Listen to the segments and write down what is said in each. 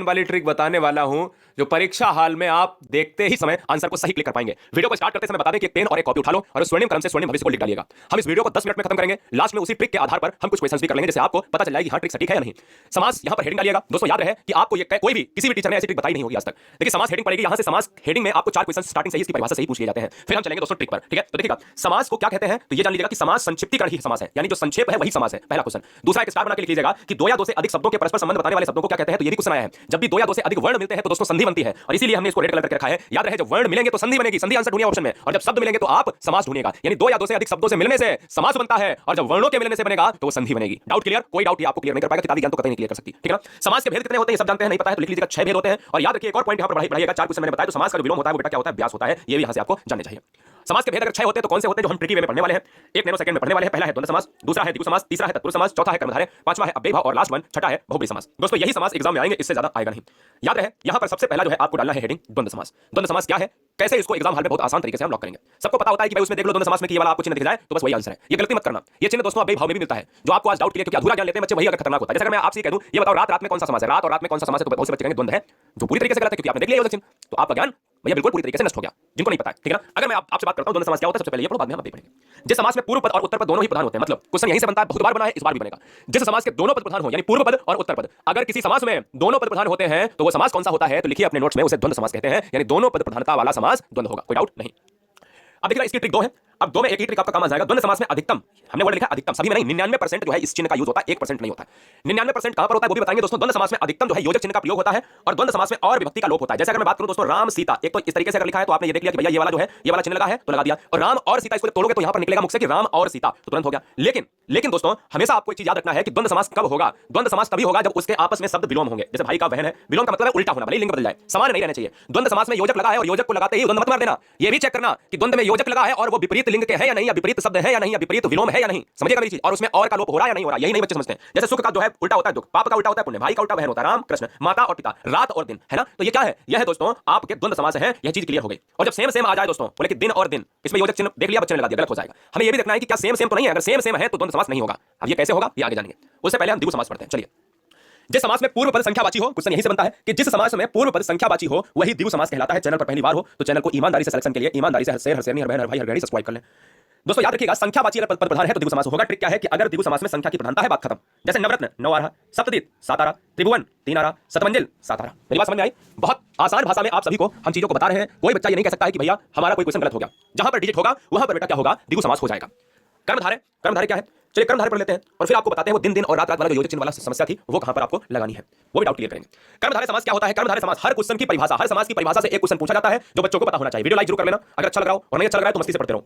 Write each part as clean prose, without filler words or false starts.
वाली ट्रिक बताने वाला हूं जो परीक्षा हाल में आप देखते ही समय आंसर को सही क्लिक कर पाएंगे। वीडियो को स्टार्ट करते समय बता दें कि एक पेन और एक कॉपी उठा लो और स्वर्णिम कलम से स्वर्णिम भविष्य को लिख डालिएगा। हम इस वीडियो को 10 मिनट में खत्म करेंगे। लास्ट में उसी ट्रिक के आधार पर हम कुछ क्वेश्चंस भी कर लेंगे जिससे आपको पता चल जाएगी हां ट्रिक सटीक है या नहीं। समास यहां पर हेडिंग डालिएगा। दोस्तों याद रहे कि आपको ये कोई भी किसी भी टीचर ने ऐसी ट्रिक बताई नहीं होगी आज तक। देखिए समास हेडिंग पड़ेगी, यहां से समास हेडिंग में आपको 4 क्वेश्चन स्टार्टिंग से ही इसकी परिभाषा सही पूछ लिए जाते हैं। फिर हम चलेंगे दोस्तों ट्रिक पर, ठीक है। तो देखिएगा समास को क्या कहते हैं, तो ये जान लीजिएगा कि समास संक्षिप्तीकरण ही समास है, यानी जो संक्षेप है वही समास है। पहला क्वेश्चन। दूसरा एक स्टार बना के लिख लीजिएगा कि दो या दो से अधिक शब्दों के परस्पर संबंध बताने वाले शब्दों को क्या कहते हैं, तो ये भी क्वेश्चन आया है। जब भी दो या दो से अधिक वर्ण मिलते हैं तो दोस्तों संधि बनती है और इसीलिए हमने इसको रेड कलर करके रखा है। याद रहे जब वर्ण मिलेंगे तो संधि बनेगी, संधि आंसर ढूंढिए ऑप्शन में, और जब शब्द मिलेंगे तो आप समास ढूंढिएगा। यानी दो या दो से अधिक शब्दों से मिलने से समास बनता है और जब वर्णों के मिलने से बनेगा तो वो संधि बनेगी। Doubt clear? कोई डाउट आपको क्लियर नहीं कर पाएगा, किताबी ज्ञान तो कतई नहीं क्लियर कर सकती, ठीक है ना। समास के भेद कितने होते हैं ये सब जानते हैं, नहीं पता है तो लिख लीजिएगा 6 भेद होते हैं। और याद रखिए एक और पॉइंट यहां पर पढ़ाइएगा, 4 क्वेश्चन मैंने बताया। तो समास का जो विलोम होता है वो बेटा क्या होता है, व्यास होता है। ये भी यहां से आपको जानना चाहिए। समास के भेद अगर 6 होते हैं तो कौन से होते हैं जो हम ट्रिकी वे में पढ़ने वाले हैं, एक नैनो सेकंड में पढ़ने वाले हैं। पहला है द्वंद्व समास, दूसरा है द्विगु समास, तीसरा है तत्पुरुष समास, चौथा है कर्मधारय, पांचवा है अव्ययभाव और लास्ट वन छठा है बहुब्रीहि समास। दोस्तों यही समास एग्जाम में आएंगे, इससे ज्यादा आएगा नहीं। याद रहे यहां पर सबसे पहला जो है आपको डालना है हेडिंग द्वंद्व समास। द्वंद्व समास क्या है, कैसे इसको एग्जाम हॉल में बहुत आसान तरीके से हम लॉक करेंगे। सबको पता होता है कि भाई उसमें देख लो द्वंद्व समास में कि ये वाला आपको चिन्ह दिख जाए तो बस वही आंसर है। ये गलती मत करना, ये चिन्ह दोस्तों अव्ययभाव में भी मिलता है। जो आपको आज डाउट क्लियर, क्योंकि अधूरा ज्ञान लेते हैं बच्चे वही अगर खतरनाक होता है। जैसे अगर मैं आपसे कह दूं ये बताओ रात में कौन सा समास है, रात और रात में कौन सा समास है, तो बहुत से बच्चे कहेंगे द्वंद्व है, जो पूरी तरीके से गलत है क्योंकि आपने देख लिया ये चिन्ह। तो आपका ज्ञान भैया बिल्कुल पूरी तरीके से नष्ट हो गया, जिनको नहीं पता है, ठीक है ना। अगर मैं आपसे बात करता हूं द्वंद्व समास क्या होता है, सबसे पहले ये पढ़ो, बाद में हम अव्यय पढ़ेंगे। जिस समास में पूर्व पद और उत्तर पद दोनों ही प्रधान होते हैं, मतलब क्वेश्चन यहीं से बनता है, बहुत बार बना है, इस बार भी बनेगा। जिस समास के दोनों पद प्रधान हो, यानी पूर्व पद और उत्तर पद, अगर किसी समास में दोनों पद प्रधान होते हैं तो वो समास कौन सा होता है, तो लिखिए अपने नोट्स में, उसे द्वंद्व समास कहते हैं। यानी दोनों पद प्रधानता वाला समास द्वंद्व होगा, कोई डाउट नहीं। अब देखिए इसकी ट्रिक दो है, अब दो में एक ही ट्रिक आपका काम आ जाएगा। द्वंद्व समास में अधिकतम, हमने वर्ड लिखा अधिकतम, सभी में नहीं, 99% जो है इस चिन्ह का यूज होता है, 1% नहीं होता है। 99% कहां पर होता है वो भी बताएंगे दोस्तों। द्वंद्व समास में अधिकतम जो है योजक चिन्ह का प्रयोग होता है और द्वंद्व समास में और विभक्ति का लोप होता है। जैसे अगर मैं बात करूं दोस्तों राम सीता, एक तो इस तरीके से अगर लिखा है तो आपने ये देख लिया कि भैया ये वाला जो है ये वाला चिन्ह लगा है तो लगा दिया, और राम और सीता इसको तोड़ोगे तो यहां पर निकलेगा मुख से कि राम और सीता, तो तुरंत हो गया। लेकिन दोस्तों हमेशा आपको एक चीज याद रखना है कि द्वंद्व समास कब होगा। द्वंद्व समास तभी होगा जब उसके आपस में शब्द विलोम होंगे। जैसे भाई का बहन है, विलोम का मतलब है उल्टा होना, भले लिंग बदल जाए, समान नहीं रहना चाहिए। द्वंद्व समास में योजक लगा है और योजक को लगाते ही द्वंद्व मत मार देना। ये भी चेक करना कि द्वंद्व में योजक लगा है और वो विपरीत लिंग के है या नहीं, या विपरीत शब्द है या नहीं, या विपरीत विलोम है या नहीं, समझिएगा मेरी चीज। और उसमें और का लोप हो रहा है या नहीं हो रहा, यही नहीं बच्चे समझते हैं। जैसे सुख का जो है उल्टा होता है दुख, पाप का उल्टा होता है पुण्य, भाई का उल्टा बहन होता है, राम कृष्ण, माता और पिता, रात और दिन, है ना। तो ये क्या है, यह है दोस्तों आपके द्वंद्व समास है। यह चीज क्लियर हो गई। और जब सेम सेम आ जाए दोस्तों, बोले कि दिन और दिन, इसमें योजक चिन्ह देख लिया बच्चे ने लगा दिया, गलत हो जाएगा। हमें ये भी देखना है कि क्या सेम सेम तो नहीं है, अगर सेम सेम है तो द्वंद्व समास नहीं होगा। अब ये कैसे होगा ये आगे जानेंगे, उससे पहले हम द्विगु समास पढ़ते हैं। चलिए, जिस समास में पूर्व पद संख्यावाची हो, क्वेश्चन यहीं से बनता है कि जिस समास में पूर्व पद संख्यावाची हो वही द्विगु समास कहलाता है। चैनल पर पहली बार हो तो चैनल को ईमानदारी से सिलेक्शन के लिए ईमानदारी से हर शेर, हर शेरनी, हर बहन, हर भाई, हर घड़ी सब्सक्राइब कर लें। दोस्तों याद रखिएगा संख्यावाची अगर पद प्रधान है तो द्विगु समास होगा। ट्रिक क्या है कि अगर द्विगु समास में संख्या की प्रधानता है बात खत्म। जैसे नवरत्न 9 आ रहा, सप्ततीर्थ 7 आ रहा, त्रिभुवन 3 आ रहा, शतमंजिल 7 आ रहा। मेरी बात समझ में आई? बहुत आसान भाषा में आप सभी को हम चीजों को बता रहे हैं। कोई बच्चा ये नहीं कह सकता है कि भैया हमारा कोई क्वेश्चन गलत हो गया। जहां पर डिजिट होगा वहां पर बेटा क्या होगा, द्विगु समास हो जाएगा। कर्मधारय, कर्मधारय क्या है, चलिए कर्मधारय पढ़ लेते हैं और फिर आपको बताते हैं वो दिन दिन और रात रात वाला जो योजक चिन्ह वाला समस्या थी वो कहां पर आपको लगानी है, वो भी डाउट क्लियर करेंगे। कर्मधारय समास क्या होता है, कर्मधारय समास हर क्वेश्चन की परिभाषा, हर समास की परिभाषा से एक क्वेश्चन पूछा जाता है जो बच्चों को पता होना चाहिए। वीडियो लाइक जरूर कर लेना अगर अच्छा लग रहा हो, और नहीं अच्छा लग रहा है तो मस्ती से पढ़ते रहो।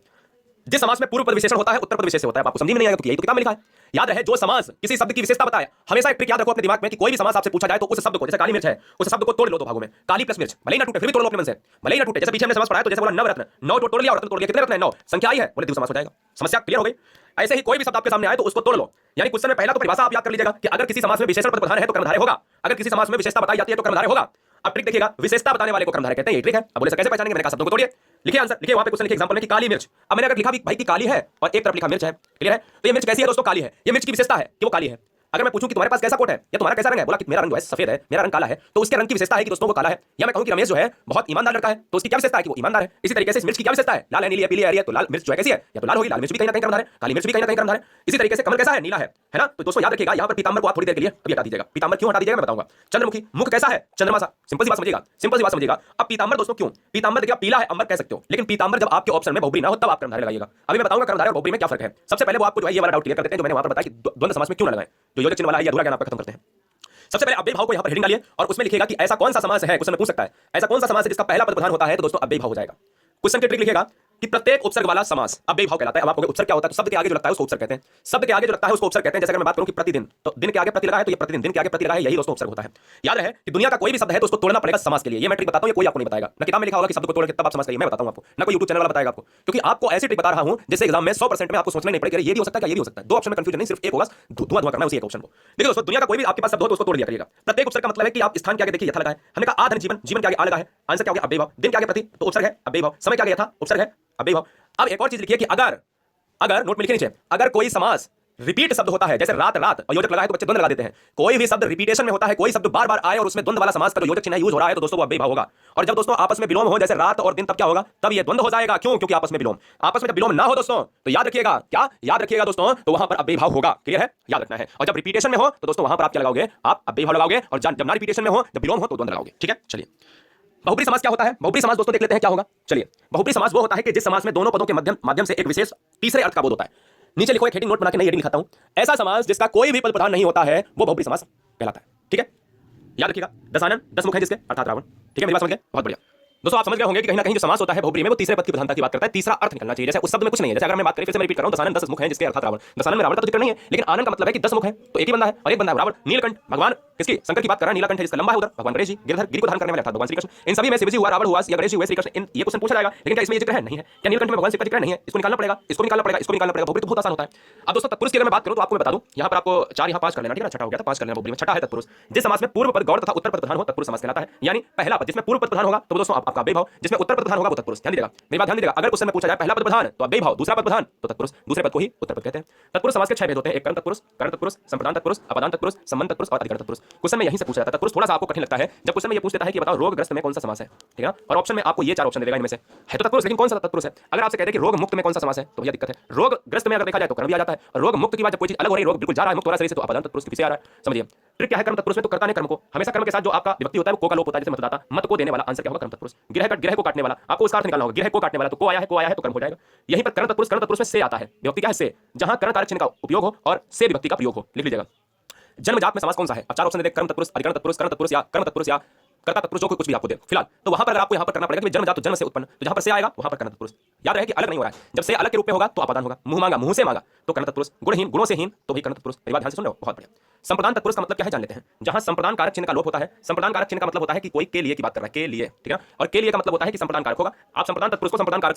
जिस समास में पूर्व पद विशेषण होता है उत्तर पद विशेष होता है, आपको समझ में नहीं आएगा क्योंकि यही तो किताब में लिखा है। याद रहे जो समास किसी शब्द की विशेषता बताए, हमेशा एक ट्रिक याद रखो अपने दिमाग में कि कोई भी समास आपसे पूछा जाए तो उस शब्द को, जैसे काली मिर्च है, उस शब्द को तोड़ लो दो भागों में, काली प्लस मिर्च, भले ही ना टूटे फिर भी तोड़ लो अपने मन से, भले ही ना टूटे। जैसे पीछे हमने समास पढ़ाया तो जैसे बोला नवरत्न, 9 तोड़ लिया और रत्न तोड़ लिया, कितने रत्न है 9, संख्या आई है, बोले द्विगु समास हो जाएगा। समस्या क्लियर हो गई। ऐसे ही कोई भी शब्द आपके सामने आए तो उसको तोड़ लो। यानी क्वेश्चन में पहला तो परिभाषा आप याद कर लीजिएगा कि अगर किसी समास में विशेषण पद प्रधान है तो कर्मधारय होगा, अगर किसी समास में विशेषता बताई जाती है तो कर्मधारय होगा। अब ट्रिक देखिएगा, विशेषता बताने वाले को कर्मधारय कहते हैं, ये ट्रिक है। अब बोले सर कैसे पहचानेंगे, मैंने कहा शब्दों को तोड़िए, लिखिए आंसर, लिखिए वहां पे क्वेश्चन लिखिए एग्जांपल में कि काली मिर्च। अब मैंने अगर लिखा भी भाई कि काली है और एक तरफ लिखा मिर्च है, क्लियर है, तो ये मिर्च कैसी है दोस्तों, काली है। ये मिर्च की विशेषता है कि वो काली है। अगर मैं पूछूं कि तुम्हारे पास कैसा कोट है या तुम्हारा कैसा रंग है, बोला कि मेरा रंग जो है सफेद है, मेरा रंग काला है, तो उसके रंग की विशेषता है कि दोस्तों वो काला है। या मैं कहूं कि रमेश जो है बहुत ईमानदार लड़का है तो उसकी क्या विशेषता है कि वो ईमानदार है। इसी तरीके से इस मिर्च की क्या विशेषता है, लाल है, नीली है, पीली है, तो लाल मिर्च जो है कैसी है, या तो लाल होगी, लाल मिर्च भी कहीं ना कहीं कर्मधारय है, काली मिर्च भी कहीं ना कहीं कर्मधारय है। इसी तरीके से कमल कैसा है, नीला है ना। तो दोस्तों याद रखिएगा यहाँ पर पीतांबर को आप थोड़ी देर के लिए अभी हटा दीजिएगा। पीतांबर क्यों हटा दीजिएगा मैं बताऊंगा। चंद्रमुखी, मुख कैसा है, चंद्रमा सा, सिंपल सी बात समझिएगा, सिंपल सी बात समझिएगा। अब पीतांबर दोस्तों क्यों, पीतांबर देखिए पीला है, अंबर कह सकते हो, लेकिन पीतांबर जब आपके ऑप्शन में बहुब्री ना हो तब आप कर्मधारय लगाइएगा। अभी मैं बताऊंगा कर्मधारय और बहुब्री में क्या फर्क है। सबसे पहले वो आपको जो है ये वाला डाउट क्लियर कर देते हैं जो मैंने वहां पर बताया कि द्वंद्व समास में क्यों ना लगाएं, जो योजक चिन्ह वाला है, या अधूरा ज्ञान आपका खत्म करते हैं। सबसे पहले अव्ययभाव को यहां पर हेडिंग डालिए और उसमें लिखिएगा कि ऐसा कौन सा समास है, क्वेश्चन में पूछ सकता है ऐसा कौन सा समास है जिसका पहला पद प्रधान होता है, तो दोस्तों अव्ययभाव हो जाएगा। क्वेश्चन की ट्रिक लिखिएगा कि प्रत्येक उपसर्ग वाला समास अव्ययभाव कहलाता है। अब आपको उपसर्ग क्या होता है, तो शब्द के आगे जो लगता है उसको उपसर्ग कहते हैं, शब्द के आगे जो लगता है उसको उपसर्ग कहते हैं। जैसे अगर मैं बात करूं कि प्रतिदिन, तो दिन के आगे प्रति लगा है तो ये प्रतिदिन, दिन के आगे प्रति लगा है, यही दोस्तों उपसर्ग होता है। याद रहे कि दुनिया का कोई भी शब्द है तो उसको तोड़ना पड़ेगा समास के लिए। ये मैं ट्रिक बताता हूं, ये कोई आपको नहीं बताएगा, ना किताब में लिखा होगा कि शब्द को तोड़ के तब आप समास करिए, मैं बताता हूं आपको, ना कोई YouTube चैनल वाला बताएगा आपको, क्योंकि आपको ऐसी ट्रिक बता रहा हूं जिससे एग्जाम में 100% में आपको सोचना नहीं पड़ेगा ये भी हो सकता है, ये भी हो सकता है। दो ऑप्शन में कंफ्यूजन नहीं, सिर्फ एक होगा, धुआं धुआं करना है उसी एक ऑप्शन को। देखिए दोस्तों दुनिया का कोई भी आपके पास शब्द हो तो उसको तोड़ दिया करिएगा। प्रत्येक उपसर्ग का मतलब है कि आप स्थान के आगे देखिए यथा लगा है, हमने कहा आधन जीवन, जीवन के आगे आ लगा है, आंसर क्या हो गया अव्ययभाव। दिन के आगे प्रति तो उपसर्ग है अव्ययभाव, समय के आगे यथा उपसर्ग है अव्ययभाव। अब एक और चीज लिखिए कि अगर नोट में लिखिए नीचे, अगर कोई समास रिपीट शब्द होता है, जैसे रात रात और योजक लगा है तो बच्चे द्वंद लगा देते हैं। कोई भी शब्द रिपीटेशन में होता है, कोई शब्द बार बार आए और उसमें द्वंद वाला समास का जो योजक चिन्ह यूज हो रहा है, तो दोस्तों वो अव्ययीभाव होगा। और जब दोस्तों आपस में विलोम हो, जैसे रात और दिन, तब क्या होगा? तब ये द्वंद हो जाएगा। क्यों? क्योंकि आपस में विलोम। आपस में जब विलोम ना हो दोस्तों तो याद रखिएगा, क्या याद रखिएगा दोस्तों, तो वहां पर अव्ययीभाव होगा। क्लियर है? याद रखना है। और जब रिपीटेशन में हो तो दोस्तों वहां पर आप क्या लगाओगे? आप अव्ययीभाव लगाओगे। और जब ना रिपीटेशन में हो, जब विलोम हो, तो द्वंद लगाओगे। ठीक है, चलिए बहुब्री समास क्या होता है? बहुब्री समास दोस्तों देख लेते हैं क्या होगा। चलिए, बहुब्री समास वो होता है कि जिस समास में दोनों पदों के माध्यम से एक विशेष तीसरे अर्थ का बोध होता है। नीचे लिखो, एक हेडिंग नोट बना के नई हेडिंग लिखाता हूं। ऐसा समास जिसका कोई भी पद प्रधान नहीं होता है वो बहुब्री समास कहलाता है। ठीक है, याद रखिएगा। दसानन 10 मुख है जिसके, अर्थात रावण। ठीक है, मेरी बात समझ गए? बहुत बढ़िया। दोस्तों आप समझ गए होंगे कि कहीं ना कहीं जो समास होता है बहुब्री में, वो तीसरे पद की प्रधानता की बात करता है, तीसरा अर्थ निकलना चाहिए। जैसे उस शब्द में कुछ नहीं है, जैसे अगर मैं बात करें, फिर से मैं रिपीट कर रहा हूं, दसानन 10 मुख है जिसके, अर्थात रावण। दसानन में रावण का तो जिक्र नहीं है, लेकिन आनंद का मतलब है कि 10 मुख है, तो एक ही बंदा है और एक बंदा है रावण। नीलकंठ भगवान किसकी? शंकर की बात कर रहा है। नीलकंठ है जिसका लंबा है उधर, भगवान गणेश जी। गिरधर, गिरि को धारण करने वाले, अर्थात भगवान श्री कृष्ण। इन सभी में शिव जी हुआ, रावण हुआ या गणेश जी हुए, श्री कृष्ण, इन ये क्वेश्चन पूछा जाएगा। लेकिन क्या इसमें ये जिक्र है? नहीं है। क्या नीलकंठ में भगवान शिव का जिक्र नहीं है? इसको निकालना पड़ेगा, इसको निकालना पड़ेगा, इसको निकालना पड़ेगा। बहुब्री तो बहुत आसान होता है। अब दोस्तों तत्पुरुष की अगर मैं बात करूं तो आपको मैं बता दूं, यहां पर आपको 4 यहां 5 कर लेना। ठीक है, छठा हो गया था, 5 कर लेना। बहुब्री में छठा है तत्पुरुष। जिस समास में पूर्व पद गौड़ तथा उत्तर पद प्रधान हो, तत्पुरुष समास कहलाता है। यानी पहला पद जिसमें पूर्व पद प्रधान होगा तो दोस्तों आपका अव्ययीभाव, जिसमें उत्तर पद प्रधान होगा वो तत्पुरुष। ध्यान दीजिएगा, मेरी बात ध्यान दीजिएगा। अगर क्वेश्चन में पूछा जाए पहला पद प्रधान तो अव्ययीभाव, दूसरा पद प्रधान तो तत्पुरुष, दूसरे पद को ही उत्तर पद कहते हैं। तत्पुरुष समास के 6 भेद होते हैं। एक कर्म तत्पुरुष, कर्ण तत्पुरुष, संप्रदान तत्पुरुष, अपदान तत्पुरुष, संबंध तत्पुरुष और अधिकरण तत्पुरुष। क्वेश्चन में यहीं से पूछा जाता है। तत्पुरुष थोड़ा सा आपको कठिन लगता है जब क्वेश्चन में ये पूछ देता है कि बताओ रोगग्रस्त में कौन सा समास है। ठीक है ना, और ऑप्शन में आपको ये 4 ऑप्शन दे देगा, इनमें से है तो तत्पुरुष, लेकिन कौन सा तत्पुरुष है। अगर आपसे कहते हैं कि रोग मुक्त में कौन सा समास है, तो भैया दिक्कत है। रोगग्रस्त में अगर देखा जाए तो कर्म भी आ जाता है, और रोग मुक्त की बात जब कोई चीज अलग हो रही है, रोग बिल्कुल जा रहा है, मुक्त हो रहा है शरीर से, तो अपदान तत्पुरुष के पीछे आ रहा है। समझिए ट्रिक क्या है। कर्म तत्पुरुष में तो कर्ता ने कर्म को, हमेशा कर्म के साथ जो आपका विभक्ति होता है वो को का लोप होता है, जैसे मतदाता, मत को देने वाला, आंसर क्या होगा? कर्म तत्पुरुष। गिरह को काटने वाला, आपको उसका अर्थ निकालना होगा। गिरह को काटने वाला, तो को आया है तो कर्म हो जाएगा। यहीं पर कर्ण तत्पुरुष में से आता है। विभक्ति क्या है? से, जहां कर्ण कारक चिन्ह का उपयोग हो और से विभक्ति का प्रयोग हो। लिख लीजिएगा। जन्मजात में समास कौन सा है? अब 4 ऑप्शन दे, कर्म तत्पुरुष, अधिकरण तत्पुरुष, कर्ण तत्पुरुष या कर्म तत्पुरुष या कर्ता तत्पुरुष, जो कुछ भी आपको दे फिलहाल। तो वहां पर अगर आपको यहां पर करना पड़ेगा कि जन्मजात तो जन्म से उत्पन्न, तो जहां पर से आएगा वहां पर कर्ण तत्पुरुष। याद रहे कि अलग नहीं हो रहा है। जब से अलग के रूप में होगा तो अपदान होगा। मुंह मांगा, मुंह से मांगा तो कर्ण तत्पुरुष। गुणहीन, गुणों से हीन तो भी कर्ण तत्पुरुष। मेरी बात ध्यान से सुन लो, बहुत बढ़िया। संप्रदान तत्पुरुष का मतलब क्या है जान लेते हैं। जहां संप्रदान कारक चिन्ह का लोप होता है, संप्रदान कारक चिन्ह का मतलब होता है कि कोई के लिए की बात कर रहा है, के लिए। ठीक है, और के लिए का मतलब होता है कि संप्रदान कारक होगा। आप संप्रदान तत्पुरुष को संप्रदान कारक